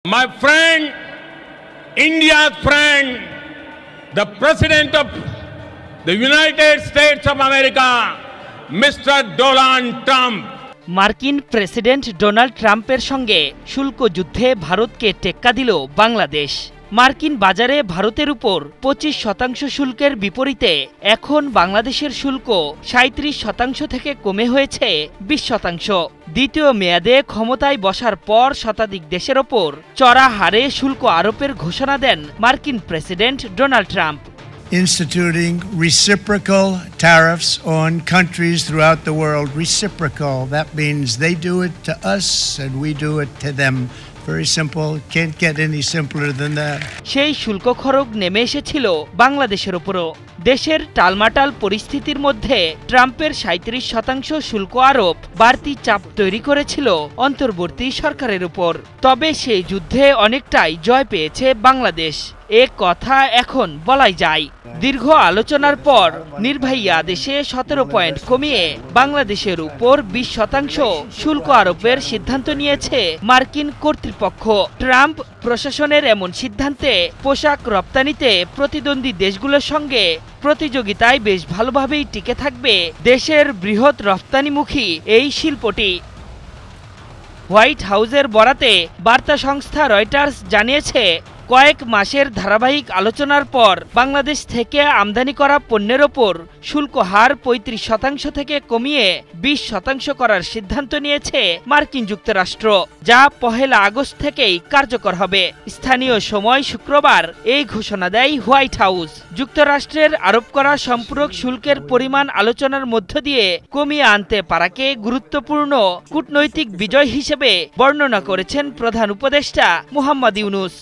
My friend, India's friend, the President of the United States of America, Mr. Donald Trump. মার্কিন president Donald ট্রাম্পের সঙ্গে শুল্ক যুদ্ধে ভারতকে টেক্কা দিল বাংলাদেশ। মার্কিন বাজারে ভারতের উপর 25% শুল্কের বিপরীতে এখন বাংলাদেশের শুল্ক 37% থেকে কমে হয়েছে 20%। দ্বিতীয় মেয়াদে ক্ষমতায় বসার পর শতাধিক দেশের ওপর চড়া হারে শুল্ক আরোপের ঘোষণা দেন মার্কিন president Donald Trump. Instituting reciprocal tariffs on countries throughout the world. Reciprocal, that means they do it to us and we do it to them. Very simple, can't get any simpler than that. সেই শুল্ক খরচ নেমে এসেছিল বাংলাদেশের উপরও। দেশের টালমাটাল পরিস্থিতির মধ্যে ট্রাম্পের 37% শুল্ক আরোপ বাড়তি চাপ তৈরি করেছিল অন্তর্বর্তী সরকারের উপর। তবে সেই যুদ্ধে অনেকটাই জয় পেয়েছে বাংলাদেশ, এ কথা এখন বলাই যায়। দীর্ঘ আলোচনার পর নির্বাহী আদেশে 17 পয়েন্ট কমিয়ে বাংলাদেশের উপর 20% শুল্ক আরোপের সিদ্ধান্ত নিয়েছে মার্কিন কর্তৃপক্ষ। ট্রাম্প প্রশাসনের এমন সিদ্ধান্তে পোশাক রপ্তানিতে প্রতিদ্বন্দ্বী দেশগুলোর সঙ্গে প্রতিযোগিতায় বেশ ভালোভাবেই টিকে থাকবে দেশের বৃহৎ রপ্তানিমুখী এই শিল্পটি। হোয়াইট হাউসের বরাতে বার্তা সংস্থা রয়টার্স জানিয়েছে, কয়েক মাসের ধারাবাহিক আলোচনার পর বাংলাদেশ থেকে আমদানি করা পণ্যের ওপর শুল্ক হার 35% থেকে কমিয়ে 20% করার সিদ্ধান্ত নিয়েছে মার্কিন যুক্তরাষ্ট্র, যা 1 আগস্ট থেকেই কার্যকর হবে। স্থানীয় সময় শুক্রবার এই ঘোষণা দেয় হোয়াইট হাউস। যুক্তরাষ্ট্রের আরোপ করা সম্পূরক শুল্কের পরিমাণ আলোচনার মধ্য দিয়ে কমিয়ে আনতে পারাকে গুরুত্বপূর্ণ কূটনৈতিক বিজয় হিসেবে বর্ণনা করেছেন প্রধান উপদেষ্টা মোহাম্মদ ইউনূস।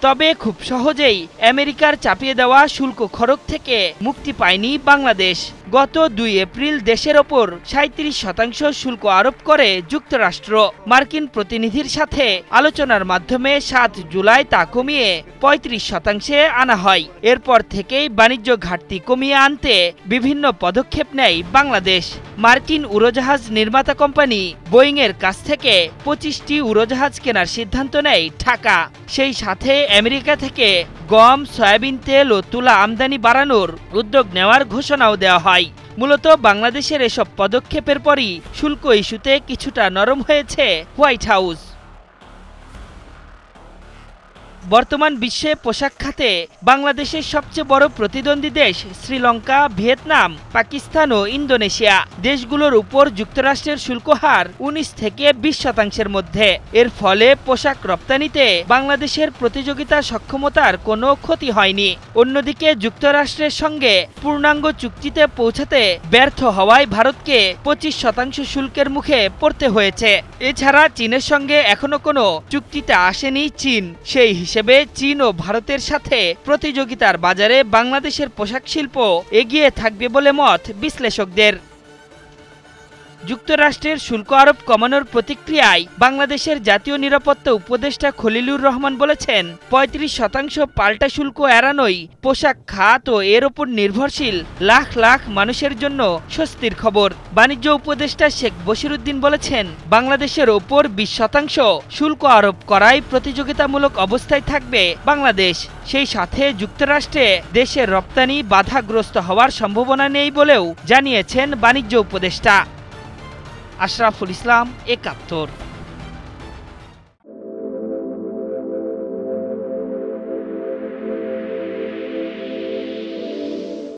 তবে খুব সহজেই আমেরিকার চাপিয়ে দেওয়া শুল্ক খরচ থেকে মুক্তি পায়নি বাংলাদেশ। গত 2 এপ্রিল দেশের ওপর 37% শুল্ক আরোপ করে যুক্তরাষ্ট্র। মার্কিন প্রতিনিধির সাথে আলোচনার মাধ্যমে 7 জুলাই তা কমিয়ে 35% আনা হয়। এরপর থেকেই বাণিজ্য ঘাটতি কমিয়ে আনতে বিভিন্ন পদক্ষেপ নেয় বাংলাদেশ। মার্কিন উড়োজাহাজ নির্মাতা কোম্পানি বোয়িংয়ের কাছ থেকে 25টি উড়োজাহাজ কেনার সিদ্ধান্ত নেয় ঢাকা। সেই সাথে আমেরিকা থেকে গম, সয়াবিন তেল ও তুলা আমদানি বাড়ানোর উদ্যোগ নেওয়ার ঘোষণাও দেওয়া হয়। মূলত বাংলাদেশের এসব পদক্ষেপের পরই শুল্ক ইস্যুতে কিছুটা নরম হয়েছে হোয়াইট হাউস। বর্তমান বিশ্বে পোশাক খাতে বাংলাদেশের সবচেয়ে বড় প্রতিদ্বন্দ্বী দেশ শ্রীলঙ্কা, ভিয়েতনাম, পাকিস্তান ও ইন্দোনেশিয়া। দেশগুলোর উপর যুক্তরাষ্ট্রের শুল্ক হার 19 থেকে 20% মধ্যে। এর ফলে পোশাক রপ্তানিতে বাংলাদেশের প্রতিযোগিতা সক্ষমতার কোনো ক্ষতি হয়নি। অন্যদিকে যুক্তরাষ্ট্রের সঙ্গে পূর্ণাঙ্গ চুক্তিতে পৌঁছাতে ব্যর্থ হওয়ায় ভারতকে 25% শুল্কের মুখে পড়তে হয়েছে। এছাড়া চীনের সঙ্গে এখনো কোনো চুক্তিতে আসেনি চীন। সেই হিসেবে চীন ও ভারতের সাথে প্রতিযোগিতার বাজারে বাংলাদেশের পোশাক শিল্প এগিয়ে থাকবে বলে মত বিশ্লেষকদের। যুক্তরাষ্ট্রের শুল্ক আরোপ কমানোর প্রতিক্রিয়ায় বাংলাদেশের জাতীয় নিরাপত্তা উপদেষ্টা খলিলুর রহমান বলেছেন, 35% পাল্টা শুল্ক এড়ানোই পোশাক খাত ও এর ওপর নির্ভরশীল লাখ লাখ মানুষের জন্য স্বস্তির খবর। বাণিজ্য উপদেষ্টা শেখ বশিরউদ্দিন বলেছেন, বাংলাদেশের ওপর 20% শুল্ক আরোপ করায় প্রতিযোগিতামূলক অবস্থায় থাকবে বাংলাদেশ। সেই সাথে যুক্তরাষ্ট্রে দেশের রপ্তানি বাধাগ্রস্ত হওয়ার সম্ভাবনা নেই বলেও জানিয়েছেন বাণিজ্য উপদেষ্টা। আশরাফুল ইসলাম, 71।